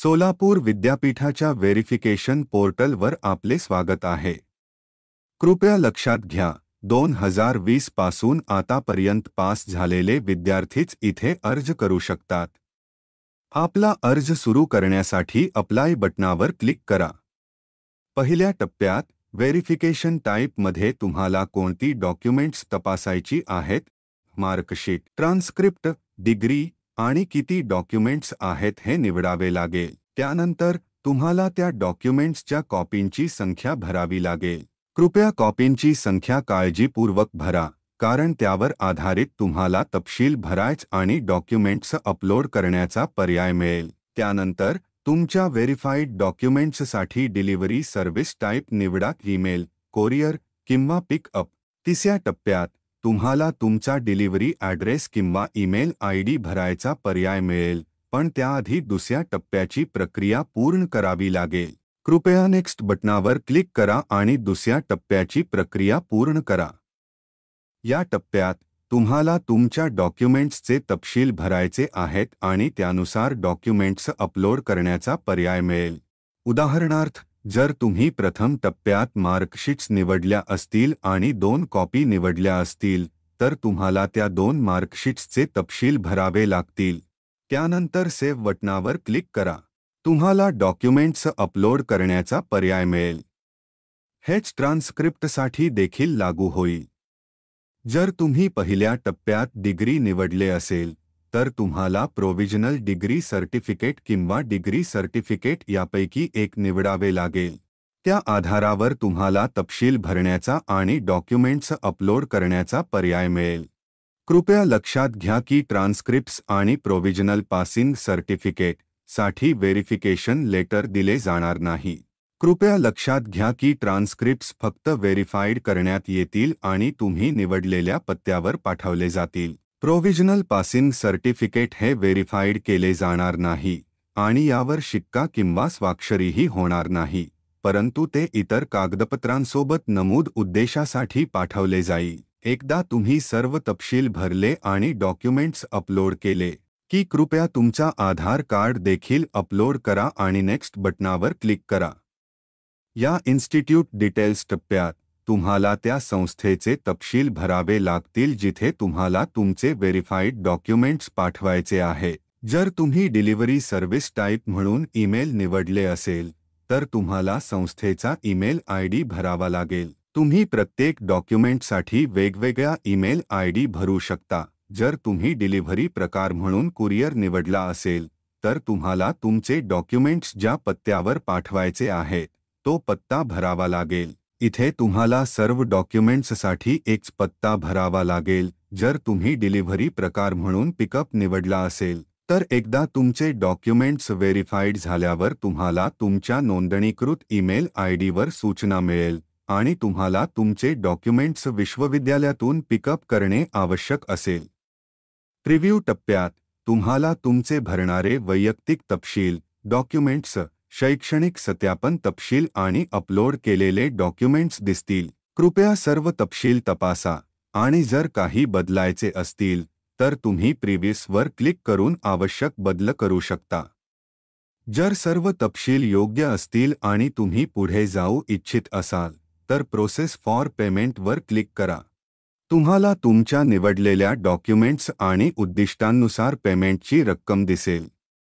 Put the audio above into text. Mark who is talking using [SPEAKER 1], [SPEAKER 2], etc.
[SPEAKER 1] सोलापूर विद्यापीठाच्या व्हेरिफिकेशन पोर्टलवर आपले स्वागत आहे. कृपया लक्षात घ्या, 2020 पासून आतापर्यंत पास झालेले विद्यार्थीच इथे अर्ज करू शकतात. आपला अर्ज सुरू करण्यासाठी अप्लाय बटणावर क्लिक करा. पहिल्या टप्प्यात व्हेरिफिकेशन टाईपमध्ये तुम्हाला कोणती डॉक्युमेंट्स तपासायची आहेत, मार्कशीट, ट्रान्स्क्रिप्ट, डिग्री आणि किती डॉक्युमेंट्स आहेत हे निवडावे लागेल. त्यानंतर तुम्हाला त्या डॉक्युमेंट्सच्या कॉपींची संख्या भरावी लागेल. कृपया कॉपींची संख्या काळजीपूर्वक भरा, कारण त्यावर आधारित तुम्हाला तपशील भरायचा आणि डॉक्युमेंट्स अपलोड करण्याचा पर्याय मिळेल. त्यानंतर तुमच्या व्हेरिफाईड डॉक्युमेंट्ससाठी डिलिव्हरी सर्व्हिस टाईप निवडा, ईमेल, कोरियर किंवा पिकअप. तिसऱ्या टप्प्यात तुम्हाला तुमचा डिलिव्हरी ॲड्रेस किंवा ईमेल आयडी भरायचा पर्याय मिळेल, पण त्याआधी दुसऱ्या टप्प्याची प्रक्रिया पूर्ण करावी लागेल. कृपया नेक्स्ट बटणावर क्लिक करा आणि दुसऱ्या टप्प्याची प्रक्रिया पूर्ण करा. या टप्प्यात तुम्हाला तुमच्या डॉक्युमेंट्सचे तपशील भरायचे आहेत आणि त्यानुसार डॉक्युमेंट्स अपलोड करण्याचा पर्याय मिळेल. उदाहरणार्थ, जर तुम्ही प्रथम टप्प्यात मार्कशीट्स निवडल्या असतील आणि 2 कॉपी निवडल्या असतील, तर तुम्हाला त्या 2 मार्कशीट्सचे तपशील भरावे लागतील. त्यानंतर सेव्ह बटणावर क्लिक करा. तुम्हाला डॉक्युमेंट्स अपलोड करण्याचा पर्याय मिळेल. हेच ट्रान्स्क्रिप्टसाठी देखील लागू होईल. जर तुम्ही पहिल्या टप्प्यात डिग्री निवडले असेल, तर तुम्हाला प्रोव्हिजनल डिग्री सर्टिफिकेट किंवा डिग्री सर्टिफिकेट यापैकी एक निवडावे लागेल. त्या आधारावर तुम्हाला तपशील भरण्याचा आणि डॉक्युमेंट्स अपलोड करण्याचा पर्याय मिळेल. कृपया लक्षात घ्या की ट्रान्स्क्रिप्ट्स आणि प्रोव्हिजनल पासिंग सर्टिफिकेट साठी व्हेरिफिकेशन लेटर दिले जाणार नाही. कृपया लक्षात घ्या की ट्रान्स्क्रिप्ट्स फक्त व्हेरिफाईड करण्यात येतील आणि तुम्ही निवडलेल्या पत्त्यावर पाठवले जातील. प्रोव्हिजनल पासिंग सर्टिफिकेट हे व्हेरिफाईड केले जाणार नाही आणि यावर शिक्का किंवा स्वाक्षरीही होणार नाही, परंतु ते इतर कागदपत्रांसोबत नमूद उद्देशासाठी पाठवले जाईल. एकदा तुम्ही सर्व तपशील भरले आणि डॉक्युमेंट्स अपलोड केले की कृपया तुमचा आधार कार्ड देखील अपलोड करा आणि नेक्स्ट बटणावर क्लिक करा. या इन्स्टिट्यूट डिटेल्स टप्प्यात तुम्हाला त्या संस्थेचे तपशील भरावे लागतील जिथे तुम्हाला तुमचे व्हेरिफाईड डॉक्युमेंट्स पाठवायचे आहे. जर तुम्ही डिलिव्हरी सर्व्हिस टाईप म्हणून ईमेल निवडले असेल, तर तुम्हाला संस्थेचा ईमेल आयडी भरावा लागेल. तुम्ही प्रत्येक डॉक्युमेंटसाठी वेगवेगळा ईमेल आयडी भरू शकता. जर तुम्ही डिलिव्हरी प्रकार म्हणून कुरिअर निवडला असेल, तर तुम्हाला तुमचे डॉक्युमेंट्स ज्या पत्त्यावर पाठवायचे आहेत तो पत्ता भरावा लागेल. इथे तुम्हाला सर्व डॉक्युमेंट्ससाठी एकच पत्ता भरावा लागेल. जर तुम्ही डिलिव्हरी प्रकार म्हणून पिकअप निवडला असेल, तर एकदा तुमचे डॉक्युमेंट्स व्हेरिफाईड झाल्यावर तुम्हाला तुमच्या नोंदणीकृत ईमेल आयडीवर सूचना मिळेल आणि तुम्हाला तुमचे डॉक्युमेंट्स विश्वविद्यालयातून पिकअप करणे आवश्यक असेल. प्रिव्ह्यू टप्प्यात तुम्हाला तुमचे भरणारे वैयक्तिक तपशील, डॉक्युमेंट्स, शैक्षणिक सत्यापन तपशील आणि अपलोड केलेले डॉक्युमेंट्स दिसतील. कृपया सर्व तपशील तपासा आणि जर काही बदलायचे असतील, तर तुम्ही प्रिव्ह्यूवर क्लिक करून आवश्यक बदल करू शकता. जर सर्व तपशील योग्य असतील आणि तुम्ही पुढे जाऊ इच्छित असाल, तर प्रोसेस फॉर पेमेंटवर क्लिक करा. तुम्हाला तुमच्या निवडलेल्या डॉक्युमेंट्स आणि उद्दिष्टांनुसार पेमेंटची रक्कम दिसेल.